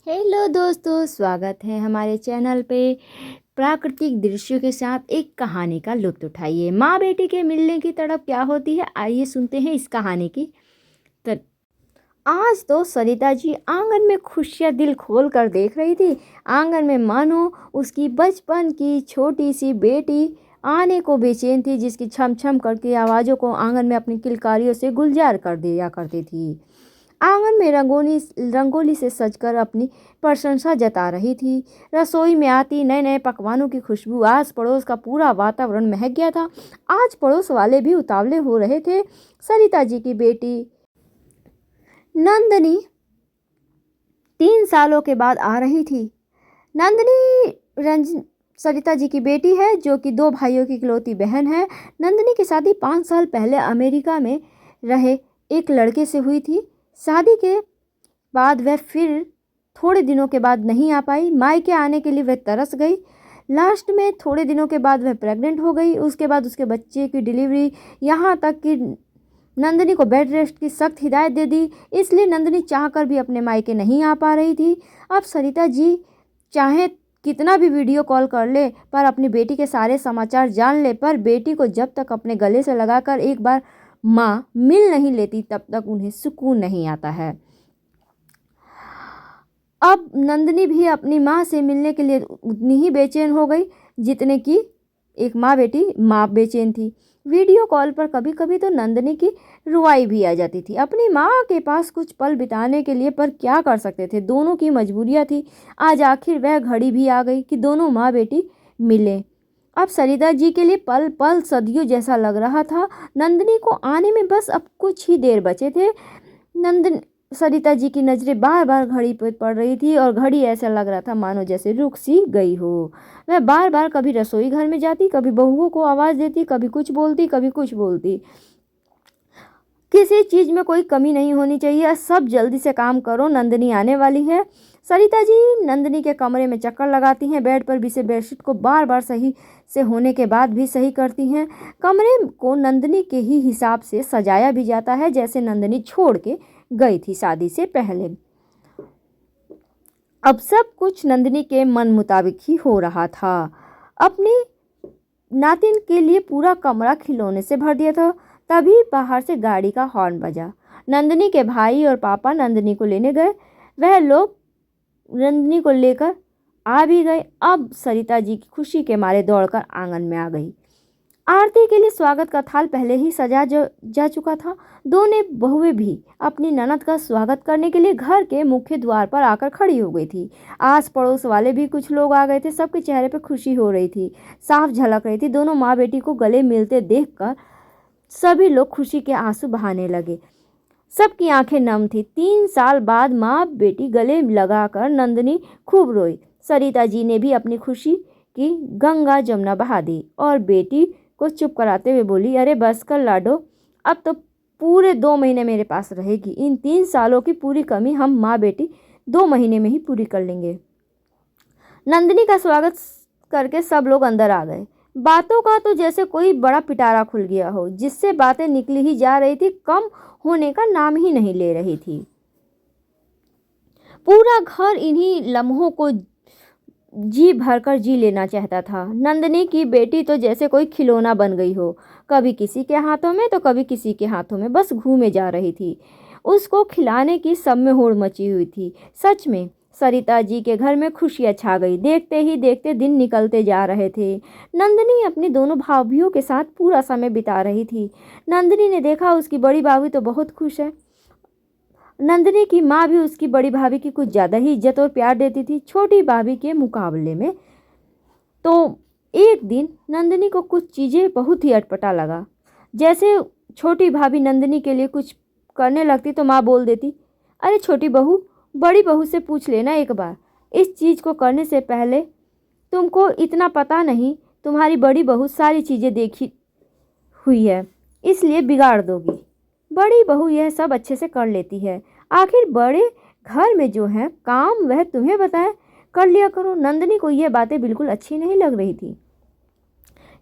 Hello दोस्तों, स्वागत है हमारे चैनल पे। प्राकृतिक दृश्यों के साथ एक कहानी का लुत्फ उठाइए। माँ बेटी के मिलने की तड़प क्या होती है, आइए सुनते हैं इस कहानी की। तर आज तो सरिता जी आंगन में खुशियाँ दिल खोल कर देख रही थी। आंगन में मानो उसकी बचपन की छोटी सी बेटी आने को बेचैन थी, जिसकी छम छम करके आवाज़ों को आंगन में अपनी किलकारियों से गुलजार कर दिया करती थी। आंगन में रंगोली से सजकर अपनी प्रशंसा जता रही थी। रसोई में आती नए नए पकवानों की खुशबू आस पड़ोस का पूरा वातावरण महक गया था। आज पड़ोस वाले भी उतावले हो रहे थे। सरिता जी की बेटी नंदनी 3 सालों के बाद आ रही थी। नंदनी सरिता जी की बेटी है, जो कि 2 भाइयों की इकलौती बहन है। नंदनी की शादी 5 साल पहले अमेरिका में रहे एक लड़के से हुई थी। शादी के बाद वह फिर थोड़े दिनों के बाद नहीं आ पाई। मायके आने के लिए वह तरस गई। लास्ट में थोड़े दिनों के बाद वह प्रेग्नेंट हो गई। उसके बाद उसके बच्चे की डिलीवरी, यहाँ तक कि नंदनी को बेड रेस्ट की सख्त हिदायत दे दी। इसलिए नंदनी चाहकर भी अपने मायके नहीं आ पा रही थी। अब सरिता जी चाहे कितना भी वीडियो कॉल कर ले, पर अपनी बेटी के सारे समाचार जान ले, पर बेटी को जब तक अपने गले से लगाकर एक बार माँ मिल नहीं लेती, तब तक उन्हें सुकून नहीं आता है। अब नंदनी भी अपनी माँ से मिलने के लिए उतनी ही बेचैन हो गई जितने कि एक माँ बेचैन थी। वीडियो कॉल पर कभी कभी तो नंदनी की रुआई भी आ जाती थी अपनी माँ के पास कुछ पल बिताने के लिए, पर क्या कर सकते थे, दोनों की मजबूरियाँ थी। आज आखिर वह घड़ी भी आ गई कि दोनों माँ बेटी मिले। अब सरिता जी के लिए पल पल सदियों जैसा लग रहा था। नंदनी को आने में बस अब कुछ ही देर बचे थे। नंदन सरिता जी की नज़रें बार बार घड़ी पर पड़ रही थी और घड़ी ऐसा लग रहा था मानो जैसे रुक सी गई हो। वह बार बार कभी रसोई घर में जाती, कभी बहुओं को आवाज़ देती, कभी कुछ बोलती, कभी कुछ बोलती। किसी चीज़ में कोई कमी नहीं होनी चाहिए, सब जल्दी से काम करो, नंदनी आने वाली है। सरिता जी नंदनी के कमरे में चक्कर लगाती हैं। बेड पर बिछे बेडशीट को बार बार सही से होने के बाद भी सही करती हैं। कमरे को नंदनी के ही हिसाब से सजाया भी जाता है, जैसे नंदनी छोड़ के गई थी शादी से पहले। अब सब कुछ नंदनी के मन मुताबिक ही हो रहा था। अपनी नातिन के लिए पूरा कमरा खिलौने से भर दिया था। तभी बाहर से गाड़ी का हॉर्न बजा। नंदनी के भाई और पापा नंदनी को लेने गए। वह लोग नंदनी को लेकर आ भी गए। अब सरिता जी की खुशी के मारे दौड़कर आंगन में आ गई। आरती के लिए स्वागत का थाल पहले ही सजा जा चुका था। दोनों बहुएं भी अपनी ननद का स्वागत करने के लिए घर के मुख्य द्वार पर आकर खड़ी हो गई थी। आस पड़ोस वाले भी कुछ लोग आ गए थे। सबके चेहरे पर खुशी हो रही थी, साफ झलक रही थी। दोनों माँ बेटी को गले मिलते देखकर सभी लोग खुशी के आंसू बहाने लगे। सबकी आंखें नम थी। 3 साल बाद माँ बेटी गले लगाकर नंदनी खूब रोई। सरिता जी ने भी अपनी खुशी की गंगा जमुना बहा दी और बेटी को चुप कराते हुए बोली, अरे बस कर लाडो, अब तो पूरे 2 महीने मेरे पास रहेगी। इन 3 सालों की पूरी कमी हम माँ बेटी 2 महीने में ही पूरी कर लेंगे। नंदनी का स्वागत करके सब लोग अंदर आ गए। बातों का तो जैसे कोई बड़ा पिटारा खुल गया हो, जिससे बातें निकली ही जा रही थी, कम होने का नाम ही नहीं ले रही थी। पूरा घर इन्हीं लम्हों को जी भरकर जी लेना चाहता था। नंदनी की बेटी तो जैसे कोई खिलौना बन गई हो, कभी किसी के हाथों में तो कभी किसी के हाथों में बस घूमे जा रही थी। उसको खिलाने की सब में होड़ मची हुई थी। सच में सरिता जी के घर में खुशियाँ छा गई। देखते ही देखते दिन निकलते जा रहे थे। नंदनी अपनी दोनों भाभियों के साथ पूरा समय बिता रही थी। नंदनी ने देखा उसकी बड़ी भाभी तो बहुत खुश है। नंदनी की माँ भी उसकी बड़ी भाभी की कुछ ज़्यादा ही इज्जत और प्यार देती थी छोटी भाभी के मुकाबले में। तो एक दिन नंदनी को कुछ चीज़ें बहुत ही अटपटा लगा। जैसे छोटी भाभी नंदनी के लिए कुछ करने लगती तो माँ बोल देती, अरे छोटी बहू, बड़ी बहू से पूछ लेना एक बार, इस चीज़ को करने से पहले तुमको इतना पता नहीं, तुम्हारी बड़ी बहू सारी चीज़ें देखी हुई है, इसलिए बिगाड़ दोगी। बड़ी बहू यह सब अच्छे से कर लेती है, आखिर बड़े घर में जो है काम वह तुम्हें बताए, कर लिया करो। नंदनी को यह बातें बिल्कुल अच्छी नहीं लग रही थी।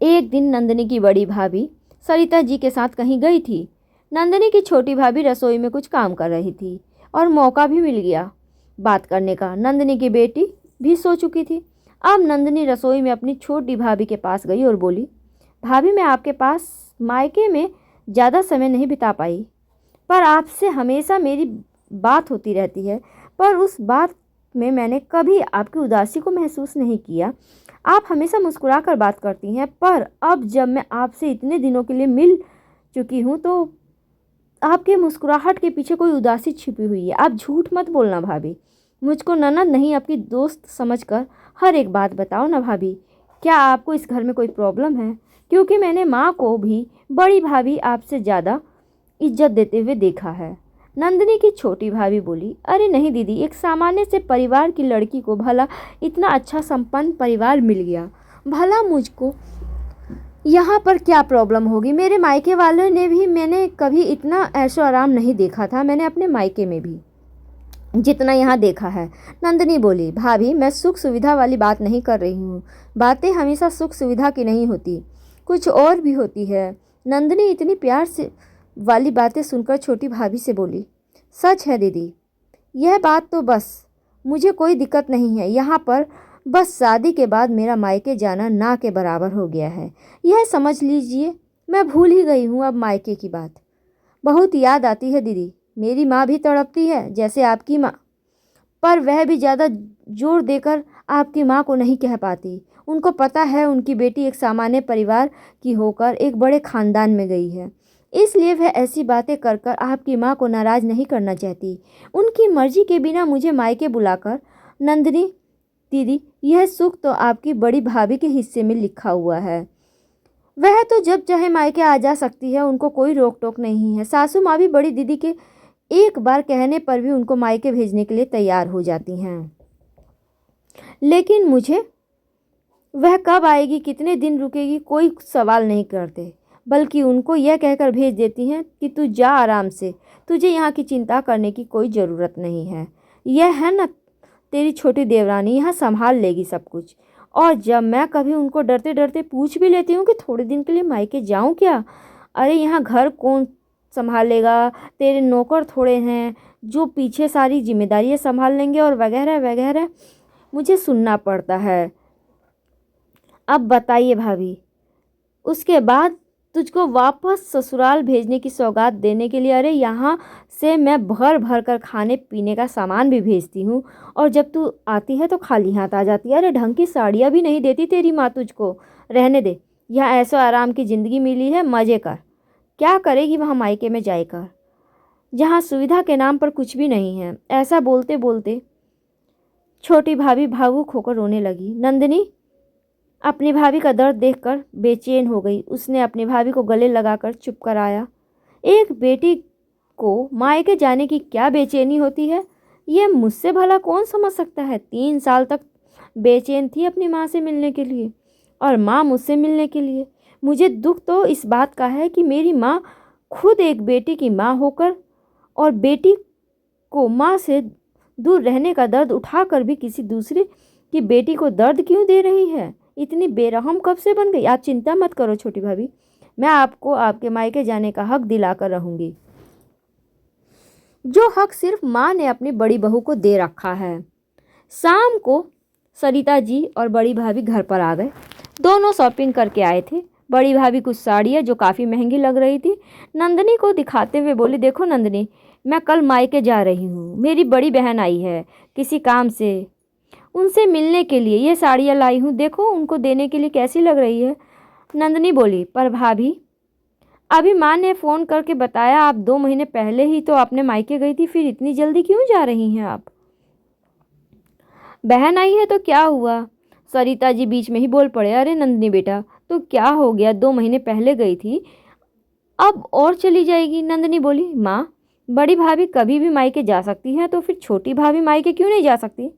एक दिन नंदनी की बड़ी भाभी सरिता जी के साथ कहीं गई थी। नंदनी की छोटी भाभी रसोई में कुछ काम कर रही थी और मौका भी मिल गया। बात करने का। नंदिनी की बेटी भी सो चुकी थी। अब नंदिनी रसोई में अपनी छोटी भाभी के पास गई और बोली, भाभी मैं आपके पास मायके में ज़्यादा समय नहीं बिता पाई, पर आपसे हमेशा मेरी बात होती रहती है, पर उस बात में मैंने कभी आपकी उदासी को महसूस नहीं किया। आप हमेशा मुस्कुरा कर बात करती हैं, पर अब जब मैं आपसे इतने दिनों के लिए मिल चुकी हूँ तो आपके मुस्कुराहट के पीछे कोई उदासी छिपी हुई है। आप झूठ मत बोलना भाभी, मुझको ननद नहीं आपकी दोस्त समझकर हर एक बात बताओ ना भाभी। क्या आपको इस घर में कोई प्रॉब्लम है? क्योंकि मैंने माँ को भी बड़ी भाभी आपसे ज़्यादा इज्जत देते हुए देखा है। नंदिनी की छोटी भाभी बोली, अरे नहीं दीदी, एक सामान्य से परिवार की लड़की को भला इतना अच्छा संपन्न परिवार मिल गया, भला मुझको यहाँ पर क्या प्रॉब्लम होगी? मेरे मायके वालों ने भी मैंने कभी इतना ऐशो आराम नहीं देखा था, मैंने अपने मायके में भी जितना यहाँ देखा है। नंदिनी बोली, भाभी मैं सुख सुविधा वाली बात नहीं कर रही हूँ, बातें हमेशा सुख सुविधा की नहीं होती, कुछ और भी होती है। नंदिनी इतनी प्यार से वाली बातें सुनकर छोटी भाभी से बोली, सच है दीदी, यह बात तो बस मुझे कोई दिक्कत नहीं है, यहाँ पर बस शादी के बाद मेरा मायके जाना ना के बराबर हो गया है, यह समझ लीजिए। मैं भूल ही गई हूँ अब मायके की बात। बहुत याद आती है दीदी, मेरी माँ भी तड़पती है जैसे आपकी माँ, पर वह भी ज़्यादा जोर देकर आपकी माँ को नहीं कह पाती। उनको पता है उनकी बेटी एक सामान्य परिवार की होकर एक बड़े खानदान में गई है, इसलिए वह ऐसी बातें कर कर आपकी माँ को नाराज़ नहीं करना चाहती। उनकी मर्जी के बिना मुझे मायके बुलाकर, नंदिनी दीदी यह सुख तो आपकी बड़ी भाभी के हिस्से में लिखा हुआ है, वह तो जब चाहे मायके आ जा सकती है, उनको कोई रोक टोक नहीं है। सासू माँ भी बड़ी दीदी के एक बार कहने पर भी उनको मायके भेजने के लिए तैयार हो जाती हैं, लेकिन मुझे वह कब आएगी, कितने दिन रुकेगी, कोई सवाल नहीं करते, बल्कि उनको यह कहकर भेज देती हैं कि तू जा आराम से, तुझे यहाँ की चिंता करने की कोई ज़रूरत नहीं है। यह है ना तेरी छोटी देवरानी, यहाँ संभाल लेगी सब कुछ। और जब मैं कभी उनको डरते डरते पूछ भी लेती हूँ कि थोड़े दिन के लिए मायके जाऊँ क्या, अरे यहाँ घर कौन संभालेगा, तेरे नौकर थोड़े हैं जो पीछे सारी जिम्मेदारियाँ संभाल लेंगे, और वगैरह वगैरह मुझे सुनना पड़ता है। अब बताइए भाभी, उसके बाद तुझको वापस ससुराल भेजने की सौगात देने के लिए, अरे यहाँ से मैं भर भर कर खाने पीने का सामान भी भेजती हूँ, और जब तू आती है तो खाली हाथ आ जाती है। अरे ढंग की साड़ियाँ भी नहीं देती तेरी माँ तुझको, रहने दे, यहाँ ऐसो आराम की ज़िंदगी मिली है, मज़े कर। क्या करेगी वहाँ मायके में जाकर, जहाँ सुविधा के नाम पर कुछ भी नहीं है। ऐसा बोलते बोलते छोटी भाभी भावुक होकर रोने लगी। नंदिनी अपनी भाभी का दर्द देखकर बेचैन हो गई। उसने अपनी भाभी को गले लगाकर चुप कराया। एक बेटी को मायके जाने की क्या बेचैनी होती है, यह मुझसे भला कौन समझ सकता है। 3 साल तक बेचैन थी अपनी माँ से मिलने के लिए, और माँ मुझसे मिलने के लिए। मुझे दुख तो इस बात का है कि मेरी माँ खुद एक बेटी की माँ होकर और बेटी को माँ से दूर रहने का दर्द उठाकर भी किसी दूसरे की बेटी को दर्द क्यों दे रही है। इतनी बेरहम कब से बन गई। आप चिंता मत करो छोटी भाभी, मैं आपको आपके मायके जाने का हक दिलाकर रहूंगी, जो हक सिर्फ माँ ने अपनी बड़ी बहू को दे रखा है। शाम को सरिता जी और बड़ी भाभी घर पर आ गए। दोनों शॉपिंग करके आए थे। बड़ी भाभी कुछ साड़ियाँ जो काफ़ी महंगी लग रही थी नंदिनी को दिखाते हुए बोली, देखो नंदिनी, मैं कल मायके जा रही हूँ, मेरी बड़ी बहन आई है किसी काम से, उनसे मिलने के लिए ये साड़ियाँ लाई हूँ, देखो उनको देने के लिए कैसी लग रही है। नंदिनी बोली, पर भाभी अभी माँ ने फ़ोन करके बताया आप 2 महीने पहले ही तो अपने मायके गई थी, फिर इतनी जल्दी क्यों जा रही हैं आप। बहन आई है तो क्या हुआ, सरिता जी बीच में ही बोल पड़े। अरे नंदिनी बेटा, तो क्या हो गया, 2 महीने पहले गई थी, अब और चली जाएगी। नंदिनी बोली, माँ बड़ी भाभी कभी भी मायके जा सकती हैं, तो फिर छोटी भाभी मायके क्यों नहीं जा सकती।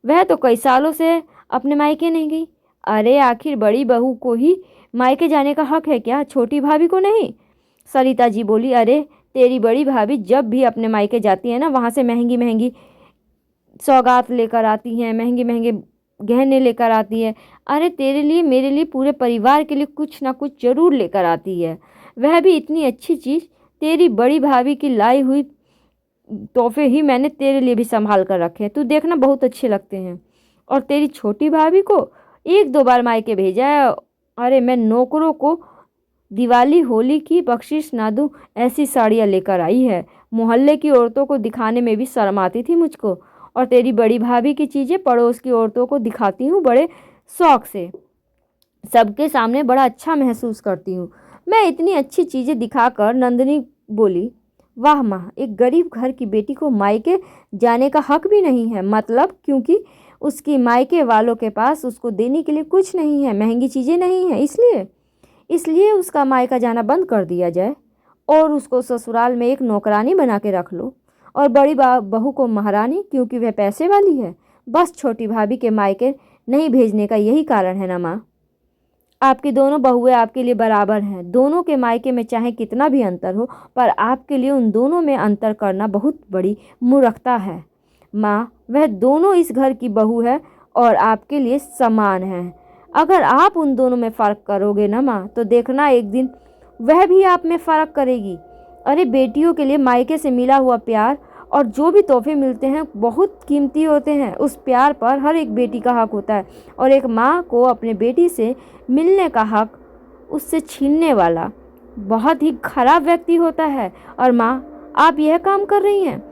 वह तो कई सालों से अपने मायके नहीं गई। अरे आखिर बड़ी बहू को ही मायके जाने का हक है क्या, छोटी भाभी को नहीं। सरिता जी बोली, अरे तेरी बड़ी भाभी जब भी अपने मायके जाती है ना, वहाँ से महंगी महंगी सौगात लेकर आती हैं, महंगे महंगे गहने लेकर आती है। अरे तेरे लिए, मेरे लिए, पूरे परिवार के लिए कुछ ना कुछ ज़रूर लेकर आती है, वह भी इतनी अच्छी चीज़। तेरी बड़ी भाभी की लाई हुई तोहफे ही मैंने तेरे लिए भी संभाल कर रखे हैं, तू देखना बहुत अच्छे लगते हैं। और तेरी छोटी भाभी को एक दो बार मायके भेजा है। अरे मैं नौकरों को दिवाली होली की बख्शिश ना दूं, ऐसी साड़ियाँ लेकर आई है। मोहल्ले की औरतों को दिखाने में भी शर्म आती थी मुझको, और तेरी बड़ी भाभी की चीज़ें पड़ोस की औरतों को दिखाती हूँ बड़े शौक से। सबके सामने बड़ा अच्छा महसूस करती हूँ मैं इतनी अच्छी चीज़ें दिखाकर। नंदिनी बोली, वाह माँ, एक गरीब घर की बेटी को मायके जाने का हक भी नहीं है? मतलब क्योंकि उसकी मायके वालों के पास उसको देने के लिए कुछ नहीं है, महंगी चीज़ें नहीं है, इसलिए इसलिए उसका मायका जाना बंद कर दिया जाए और उसको ससुराल में एक नौकरानी बना के रख लो, और बड़ी बहू को महारानी, क्योंकि वह पैसे वाली है। बस छोटी भाभी के मायके नहीं भेजने का यही कारण है ना माँ? आपकी दोनों बहुएं आपके लिए बराबर हैं। दोनों के मायके में चाहे कितना भी अंतर हो, पर आपके लिए उन दोनों में अंतर करना बहुत बड़ी मूर्खता है माँ। वह दोनों इस घर की बहू है और आपके लिए समान है। अगर आप उन दोनों में फ़र्क करोगे ना माँ, तो देखना एक दिन वह भी आप में फ़र्क करेगी। अरे बेटियों के लिए मायके से मिला हुआ प्यार और जो भी तोहफे मिलते हैं बहुत कीमती होते हैं। उस प्यार पर हर एक बेटी का हक होता है, और एक माँ को अपने बेटी से मिलने का हक उससे छीनने वाला बहुत ही खराब व्यक्ति होता है। और माँ, आप यह काम कर रही हैं।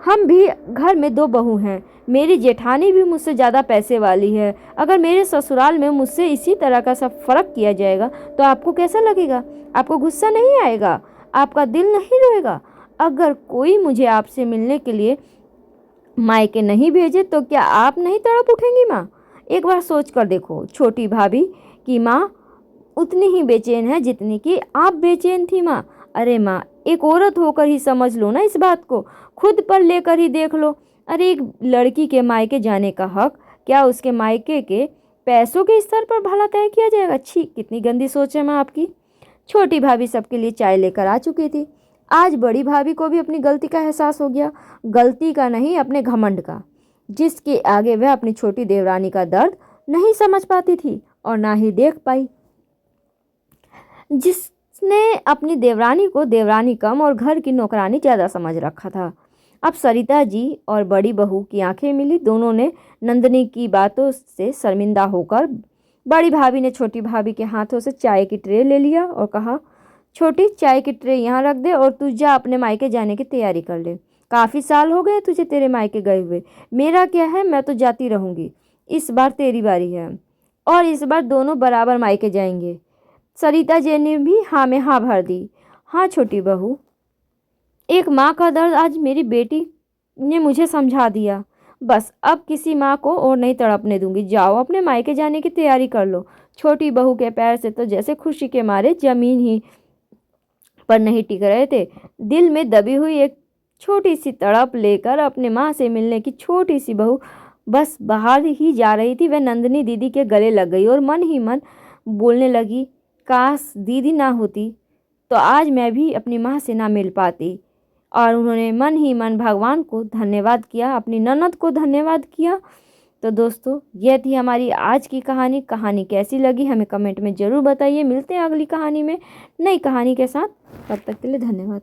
हम भी घर में दो बहू हैं, मेरी जेठानी भी मुझसे ज़्यादा पैसे वाली है। अगर मेरे ससुराल में मुझसे इसी तरह का सब फ़र्क किया जाएगा तो आपको कैसा लगेगा? आपको गुस्सा नहीं आएगा? आपका दिल नहीं रोएगा? अगर कोई मुझे आपसे मिलने के लिए मायके नहीं भेजे तो क्या आप नहीं तड़प उठेंगी माँ? एक बार सोच कर देखो, छोटी भाभी की माँ उतनी ही बेचैन है जितनी कि आप बेचैन थी माँ। अरे माँ, एक औरत होकर ही समझ लो ना इस बात को, खुद पर लेकर ही देख लो। अरे एक लड़की के मायके जाने का हक क्या उसके मायके के पैसों के स्तर पर भला तय किया जाएगा? छी, कितनी गंदी सोच है माँ आपकी। छोटी भाभी सबके लिए चाय लेकर आ चुकी थी। आज बड़ी भाभी को भी अपनी गलती का एहसास हो गया, गलती का नहीं, अपने घमंड का, जिसके आगे वह अपनी छोटी देवरानी का दर्द नहीं समझ पाती थी और ना ही देख पाई। जिसने अपनी देवरानी को देवरानी कम और घर की नौकरानी ज़्यादा समझ रखा था। अब सरिता जी और बड़ी बहू की आंखें मिली। दोनों ने नंदिनी की बातों से शर्मिंदा होकर बड़ी भाभी ने छोटी भाभी के हाथों से चाय की ट्रे ले लिया और कहा, छोटी, चाय की ट्रे यहाँ रख दे और तू जा अपने मायके जाने की तैयारी कर ले। काफ़ी साल हो गए तुझे तेरे मायके गए हुए। मेरा क्या है, मैं तो जाती रहूँगी। इस बार तेरी बारी है और इस बार दोनों बराबर मायके जाएंगे। सरिता जी ने भी हाँ में हाँ भर दी। हाँ छोटी बहू, एक माँ का दर्द आज मेरी बेटी ने मुझे समझा दिया। बस अब किसी माँ को और नहीं तड़पने दूंगी। जाओ अपने मायके जाने की तैयारी कर लो। छोटी बहू के पैर से तो जैसे खुशी के मारे जमीन ही पर नहीं टिक रहे थे। दिल में दबी हुई एक छोटी सी तड़प लेकर अपने माँ से मिलने की छोटी सी बहू बस बाहर ही जा रही थी। वह नंदिनी दीदी के गले लग गई और मन ही मन बोलने लगी, काश दीदी ना होती तो आज मैं भी अपनी माँ से ना मिल पाती। और उन्होंने मन ही मन भगवान को धन्यवाद किया, अपनी ननद को धन्यवाद किया। तो दोस्तों, यह थी हमारी आज की कहानी। कहानी कैसी लगी हमें कमेंट में ज़रूर बताइए। मिलते हैं अगली कहानी में नई कहानी के साथ। तब तक के लिए धन्यवाद।